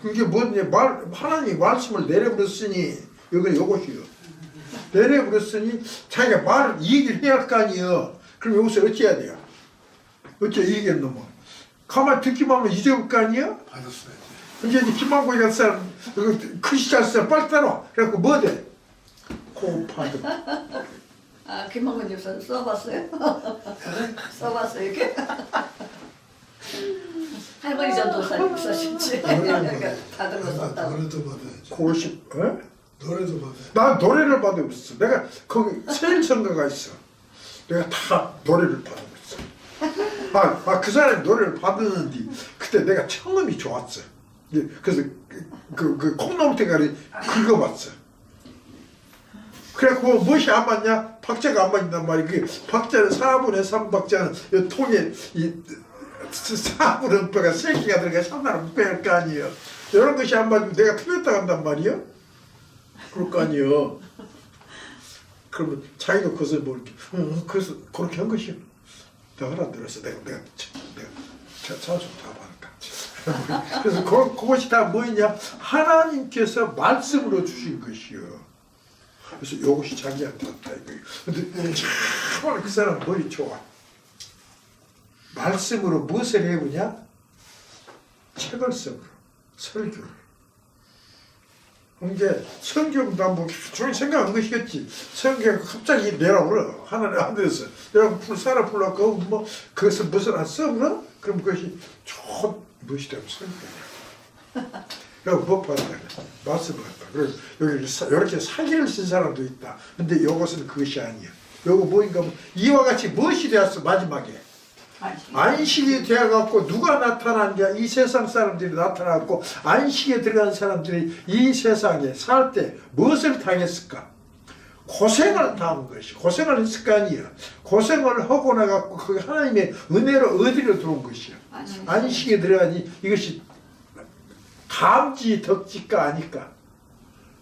그게 뭐냐? 하나님이 말씀을 내려버렸으니 요것이요. 내려버렸으니 자기가 말을 이 얘기를 해야 할 거 아니에요. 그럼 여기서 어찌해야 돼요? 어째 이 얘기를 놓으면 가만히 듣기만 하면 잊어볼 거 아니야? 받았어야지. 이제 김만고 이런 사람 글씨 잘 써 빨리 따라. 그래갖고 뭐 돼? 코파드. 아, 김만근 집사 써봤어요? 써봤어요, 이렇게? 할머니 전도사님 써신지. 다들 거 썼다고. 노래도 받아야지. 고십. 어? 노래도 받아야지. 나 노래를 받아봤어. 내가 거기 세일선거가 있어. 내가 다 노래를 받아봤어. 그 사람이 노래를 받았는데 그때 내가 청음이 좋았어. 그래서 그 콩나물 대가리 긁어봤어. 그래갖고 무엇이 안 맞냐? 박자가 안 맞는단 말이야. 그 박자는 4분의 3 박자는 이 통에 이 4분의 5가 3개가 들어가 3나라 묶어야 할 거 아니에요. 이런 것이 안 맞으면 내가 틀렸다 간단 말이에요. 그럴 거 아니에요. 그러면 자기도 그것을 뭐 이렇게 그래서 그렇게 한 것이요. 내가 알아들었어. 내가 자주 다 받을까. 그래서 그것이 다 뭐냐? 하나님께서 말씀으로 주신 것이요. 그래서 이것이 자기한테 왔다 이거예요. 근데 정말 그 사람 머리 좋아. 말씀으로 무엇을 해보냐? 책을 써버려. 설교를. 이게 성경도 뭐 종이 생각한 것이겠지. 성경 갑자기 내려오라 하나님 하늘에서 내가 불사라 불러고 뭐 그것을 무슨 안 써버려? 그럼 그것이 좋은 무엇이 되면 설교야. 그리고 못 받았다. 말씀을 했다. 그래서 여기 이렇게 사기를 쓴 사람도 있다. 근데 이것은 그것이 아니야. 요거 뭐인가 하면 이와 같이 무엇이 되었어 마지막에? 안식이 되어갖고 누가 나타났냐? 이 세상 사람들이 나타났고 안식에 들어간 사람들이 이 세상에 살 때 무엇을 당했을까? 고생을 당한 것이 고생을 했을 거 아니야. 고생을 하고 나갖고 그 하나님의 은혜로 어디로 들어온 것이야. 안식에 들어가니 이것이 감지 덕지가 아닐까?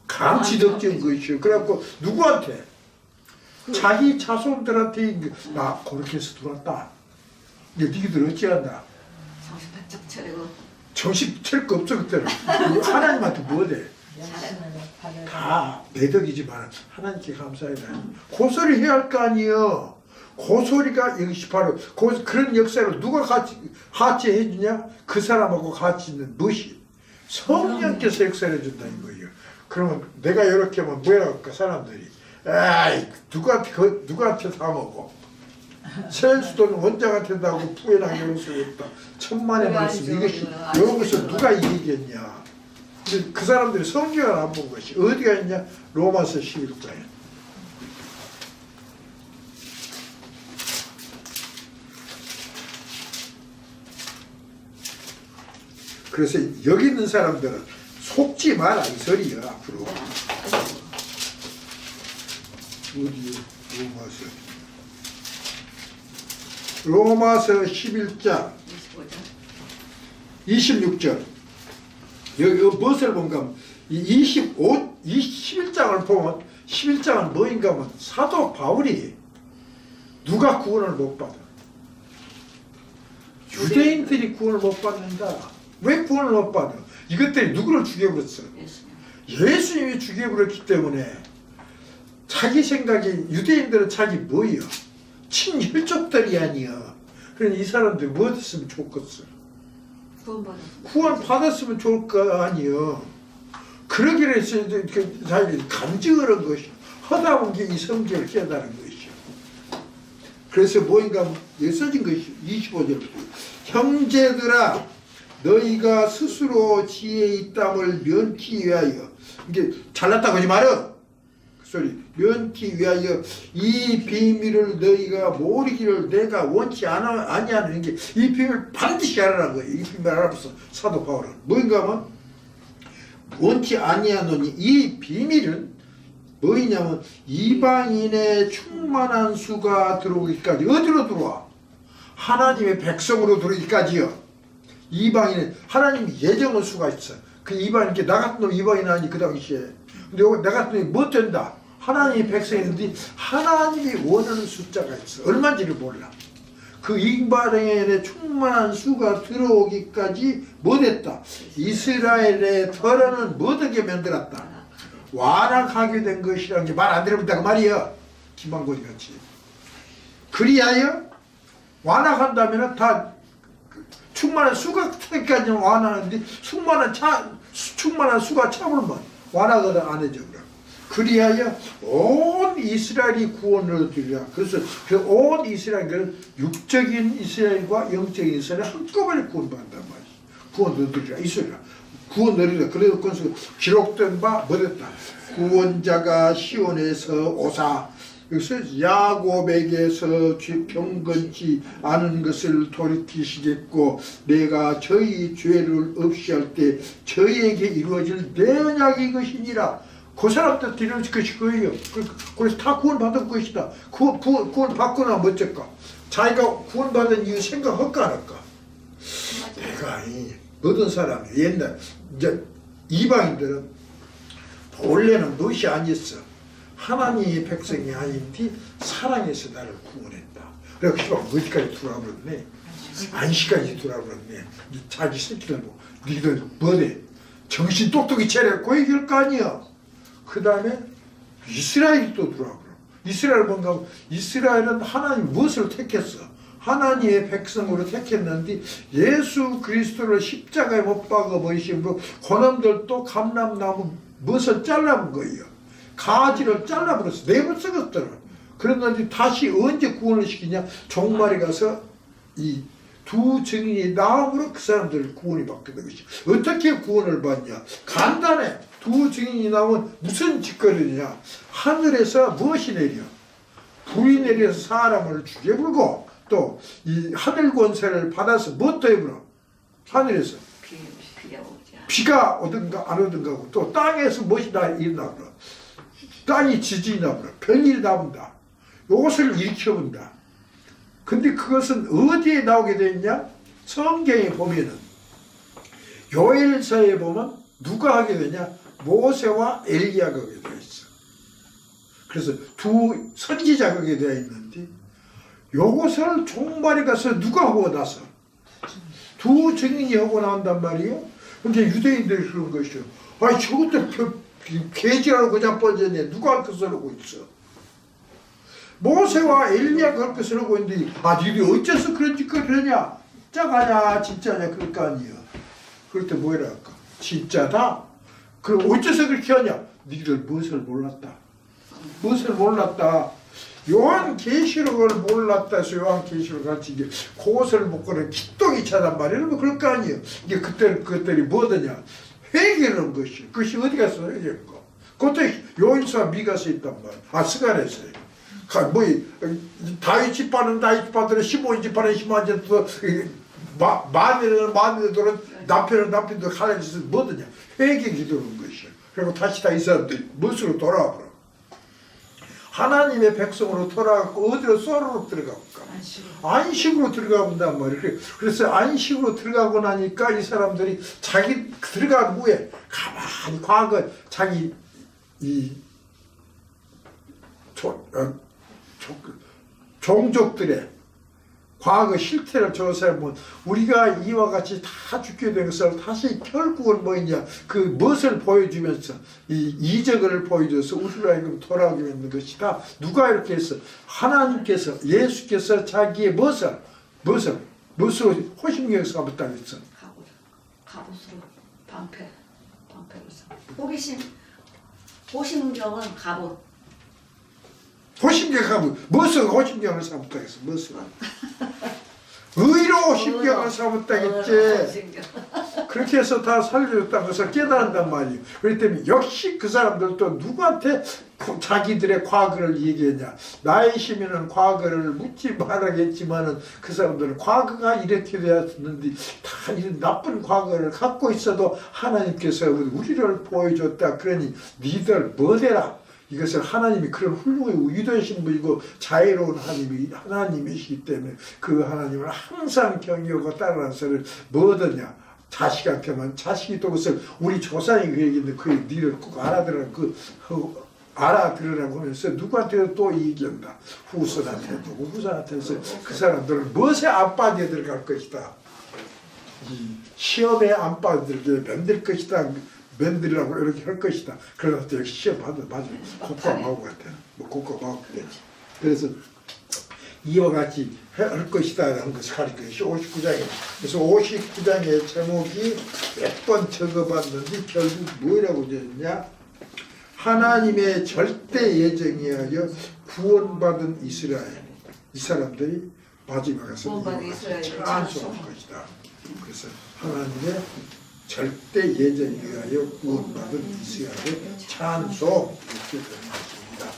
감지 덕지인 것이요. 그래갖고 누구한테? 자기 자손들한테 나 그렇게 해서 들어왔다. 니들 어찌한다? 정신 바짝 차리고. 정신 차릴 거 없어 그때는. 하나님한테 뭐 돼? 다 내 덕이지만 하나님께 감사해야 돼. 고소리 해야 할 거 아니에요. 고소리가 이것이 바로 그런 역사를 누가 같이 해주냐? 그 사람하고 같이 있는 무엇이? 성령께서 역사를 해준다는 거예요. 그러면 내가 이렇게 하면 뭐라 할까 사람들이? 에이 누구한테 다 먹어? 세수도는 원장한테 다고 부인하게 할 수 없다. 천만의 말씀 이것이 이런 것을 누가 이기겠냐? 근데 그 사람들이 성경을 안 본 것이 어디가 있냐? 로마서 11장에. 그래서 여기 있는 사람들은 속지 마라 이 소리야 앞으로. 어디 로마서 11장 26절 여기 무엇을 본가 하면 21장을 보면 11장은 뭐인가 하면 사도 바울이 누가 구원을 못 받아? 유대인들이 구원을 못 받는다. 왜 구원을 못 받아? 이것들이 누구를 죽여버렸어? 예수님이 죽여버렸기 때문에 자기 생각이 유대인들은 자기 뭐예요? 친일족들이 아니야. 그러니 이 사람들이 뭐 했으면 좋겠어? 구원 받았으면 좋을 거 아니에요. 그러기를 해서 자기 간증을 한 것이 하다 온 게 이 성경을 깨달은 것이요. 그래서 뭐인가 여기 써진 것이 25절 형제들아 너희가 스스로 지혜 있담을 면키 위하여 이게 잘났다고 하지 말어. 소리 면키 위하여 이 비밀을 너희가 모르기를 내가 원치 아니하는 게 이 비밀을 반드시 알아라는 거예요. 이 비밀을 알아서 사도 바울은 뭐인가 하면 원치 아니하노니 이 비밀은 뭐이냐면 이방인의 충만한 수가 들어오기까지 어디로 들어와? 하나님의 백성으로 들어오기까지요. 이방인의 하나님이 예정한 수가 있어. 그 이방인께 나 같은 놈 이방인 아니 그 당시에. 근데 나 같은 놈이 못 된다. 하나님의 백성인데 하나님이 원하는 숫자가 있어. 얼마인지를 몰라. 그 이방인의 충만한 수가 들어오기까지 못했다. 이스라엘의 터라는 못하게 만들었다. 완악하게 된 것이라는 게 말 안 들어본다고 말이야. 김만곤이 같이. 그리하여 완악한다면 다 충만한 수가 때까지는 완하는데 충만한 수가 참으면 완하거든 안 해져. 그리하여 온 이스라엘이 구원을 얻으리라. 그래서 그 온 이스라엘은 육적인 이스라엘과 영적인 이스라엘 한꺼번에 구원받는단 말이야. 구원 얻으리라. 이스라엘 구원 얻으리라. 그래서 그것은 기록된 바 뭐랬다. 구원자가 시온에서 오사. 그래서 야곱에게서 병건치 않은 것을 돌이키시겠고 내가 저희 죄를 없이 할 때 저희에게 이루어질 내 언약이 것이니라. 그 사람들 이루어질 것이 거예요. 그래서 다 구원받은 것이다. 구원 받고 나면 어쩔까? 자기가 구원받은 이유 생각할까 안 할까? 내가 이 모든 사람이 옛날 이제 이방인들은 본래는 너시 아니었어. 하나님의 백성이 아닌데 사랑해서 나를 구원했다. 그래서 어디까지 돌아버렸네. 안시까지 돌아버렸네. 자기 새끼들 뭐 니들 뭐래. 정신 똑똑히 차려고 얘기할 거 아니야. 그 다음에 이스라엘이 또 들어와버려. 이스라엘 뭔가 이스라엘은 하나님 무엇을 택했어? 하나님의 백성으로 택했는데 예수 그리스도를 십자가에 못 박아 버리심으로 그놈들도 감람나무 무엇을 잘라본 거예요. 가지를 잘라버렸어. 내버 썩었더라. 그랬는데 다시 언제 구원을 시키냐? 종말에 가서 이 두 증인이 나옴으로 그 사람들을 구원이 받게 된 것이. 어떻게 구원을 받냐? 간단해. 두 증인이 나오면 무슨 짓거리냐? 하늘에서 무엇이 내려? 불이 내려서 사람을 죽여불고 또 이 하늘 권세를 받아서 무엇도 해버려? 하늘에서 비가 오든가 안 오든가 하고 또 땅에서 무엇이 일어나 버려? 땅이 지진이 나버려. 별일이 나온다. 이것을 일으켜본다. 근데 그것은 어디에 나오게 되어 있냐? 성경에 보면은 요엘서에 보면 누가 하게 되냐? 모세와 엘리야가 하게 되어 있어. 그래서 두 선지자가 하게 되어 있는데 요것을 종말에 가서 누가 하고 나서 두 증인이 하고 나온단 말이에요. 근데 유대인들이 그런 것이요. 아니 저것도 개지라고 그냥 뻗었네. 누가 할 것을 하고 있어. 모세와 엘리야가 할 것을 하고 있는데 니들이 어째서 그런 짓을 그러냐. 짜가냐 진짜냐 그럴 거 아니에요. 그럴 때 뭐라 할까. 진짜다. 그럼 어째서 그렇게 하냐? 니들 무엇을 몰랐다. 무엇을 몰랐다. 요한계시록을 몰랐다 해서 요한계시록 같이 이게 그것을 먹고는 기똥이 차단 말이야. 그럴 거 아니에요. 이게 그것들이 뭐더냐. 회개를 한 것이. 그것이 어디 가서 회개한 거. 그것도 요인수와 미가서 있단 말이야. 스가랴서요. 뭐 다윗 집안은 다윗 집안대로 15인 집안은 15인 마누라는 남편도 하나님께서 뭐더냐. 회개 기도하는 것이야. 그리고 다시 다 이 사람들이 무엇으로 돌아와 버려. 하나님의 백성으로 돌아가고 어디로 쏘르륵 들어가볼까? 안식으로 들어가 본단 말이에요. 그래서 안식으로 들어가고 나니까 이 사람들이 자기 들어간 후에 가만히 과거 자기 이 종족들의 과거 실태를 조사해보면 우리가 이와 같이 다 죽게 된 것을 다시 결국은 뭐냐 그 무엇을 보여주면서 이 이적을 보여줘서 우리로 하여금 돌아오게 되는 것이다. 누가 이렇게 했어? 하나님께서 예수께서 자기의 무엇으로 호심경을 삼았다 그랬어. 갑옷으로 방패로서 호심경은 갑옷. 호심경 가면 무엇을 호심경을 삼았다 했어. 무엇을 의로 호심경을 삼았다 했지. 그렇게 해서 다 살려줬다는 것을 깨달은단 말이에요. 그렇기 때문에 역시 그 사람들도 누구한테 자기들의 과거를 얘기했냐. 나의 시민은 과거를 묻지 말아야겠지만은 그 사람들은 과거가 이렇게 되었는데 다 이런 나쁜 과거를 갖고 있어도 하나님께서 우리를 보여줬다. 그러니 니들 뭐되라. 이것을 하나님이 그런 훌륭히 위대하신 분이고 자애로운 하나님이시기 때문에 그 하나님을 항상 경외하고 따르는 것을 뭐더냐. 자식한테만 자식이 또 그것을 우리 조상이 그 얘기인데 그 니를 꼭 알아들으라고 하면서 누구한테도 또 얘기한다. 후손한테도 후손한테서 그 사람들은 무엇에 안 빠져 들어갈 것이다. 이 시험에 안 빠져들게 만들 것이다. 면들이라고 이렇게 할 것이다. 그래서 역시 시험 받아 맞아. 고가 마구 같아. 고가 마구 같아. 그래서 이와 같이 할 것이다 하는 것을 가리켜요. 59장에. 그래서 59장의 제목이 몇 번 적어봤는데 결국 뭐라고 되었냐? 하나님의 절대 예정이하여 구원받은 이스라엘. 이 사람들이 마지막에서 구원받은 이스라엘을 찬송할 것이다. 그래서 하나님의 절대 예정에 의하여 구원받은 이스라엘의 찬송 이렇게 되는 것입니다.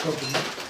그렇군요.